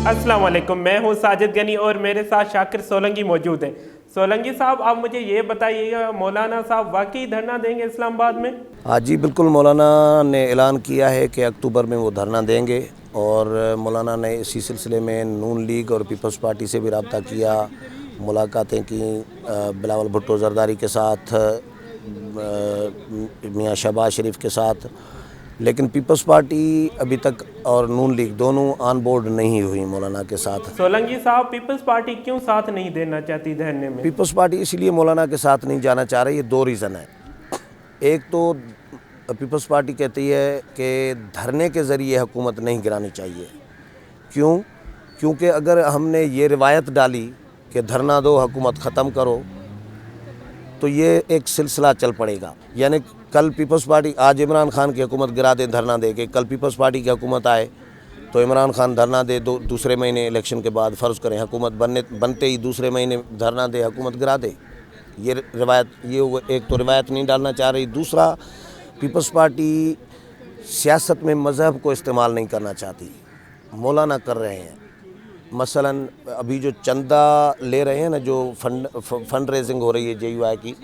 अस्सलाम वालेकुम, मैं हूं साजिद गनी और मेरे साथ शाकिर सोलंकी मौजूद हैं। सोलंकी साहब, आप मुझे ये बताइएगा, मौलाना साहब वाकई धरना देंगे इस्लामाबाद में? हाँ जी, बिल्कुल। मौलाना ने ऐलान किया है कि अक्टूबर में वो धरना देंगे और मौलाना ने इसी सिलसिले में नून लीग और पीपल्स पार्टी से भी रब्ता किया, मुलाकातें की बिलावल भुट्टो जरदारी के साथ, मियाँ शहबाज शरीफ के साथ, लेकिन पीपल्स पार्टी अभी तक और नून लीग दोनों ऑन बोर्ड नहीं हुई मौलाना के साथ। सोलंकी साहब, पीपल्स पार्टी क्यों साथ नहीं देना चाहती धरने में? पीपल्स पार्टी इसलिए मौलाना के साथ नहीं जाना चाह रही, ये दो रीज़न है। एक तो पीपल्स पार्टी कहती है कि धरने के ज़रिए हुकूमत नहीं गिरानी चाहिए। क्यों? क्योंकि अगर हमने ये रिवायत डाली कि धरना दो, हुकूमत ख़त्म करो, तो ये एक सिलसिला चल पड़ेगा। यानी कल पीपल्स पार्टी, आज इमरान खान की हुकूमत गिरा दे धरना दे के, कल पीपल्स पार्टी की हुकूमत आए तो इमरान खान धरना दे, दूसरे महीने इलेक्शन के बाद फ़र्ज़ करें हुकूमत बनते ही दूसरे महीने धरना दे, हुकूमत गिरा दे। ये रिवायत, ये एक तो रिवायत नहीं डालना चाह रही। दूसरा, पीपल्स पार्टी सियासत में मज़हब को इस्तेमाल नहीं करना चाहती, मौलाना कर रहे हैं। मसलन अभी जो चंदा ले रहे हैं ना, जो फंड रेजिंग हो रही है JUI की,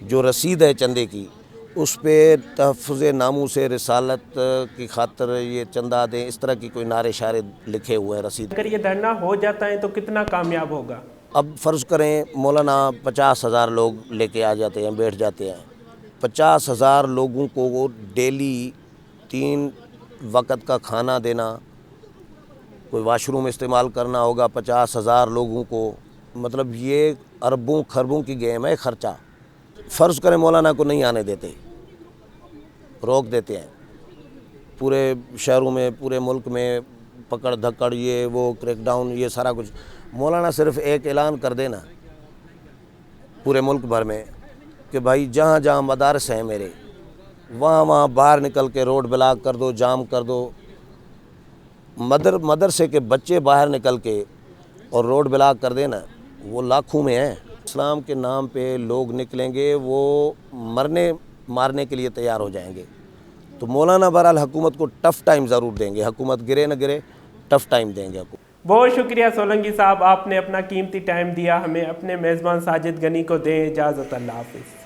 जो रसीद है चंदे की, उस पर तहफ़्फ़ुज़ नामूस रिसालत की खातिर ये चंदा दें, इस तरह की कोई नारे शारे लिखे हुए हैं रसीद। अगर ये धरना हो जाता है तो कितना कामयाब होगा? अब फ़र्ज़ करें मौलाना 50,000 लोग लेके आ जाते हैं, बैठ जाते हैं। 50,000 लोगों को डेली 3 वक़्त का खाना देना, कोई वाशरूम इस्तेमाल करना होगा 50,000 लोगों को, मतलब ये अरबों खरबों की गेम है ख़र्चा। फ़र्ज़ करें मौलाना को नहीं आने देते, रोक देते हैं, पूरे शहरों में, पूरे मुल्क में पकड़ धक्कड़, ये वो क्रैकडाउन, ये सारा कुछ। मौलाना सिर्फ एक ऐलान कर देना पूरे मुल्क भर में कि भाई जहाँ जहाँ मदारस हैं मेरे, वहाँ वहाँ बाहर निकल के रोड ब्लॉक कर दो, जाम कर दो। मदरसे के बच्चे बाहर निकल के और रोड ब्लॉक कर देना, वो लाखों में हैं। इस्लाम के नाम पे लोग निकलेंगे, वो मरने मारने के लिए तैयार हो जाएंगे। तो मौलाना बहरहाल हुकूमत को टफ़ टाइम ज़रूर देंगे, हुकूमत गिरे न गिरे, टफ़ टाइम देंगे। बहुत शुक्रिया सोलंकी साहब, आपने अपना कीमती टाइम दिया हमें। अपने मेज़बान साजिद गनी को दें इजाज़त। अल्लाह हाफ़िज़।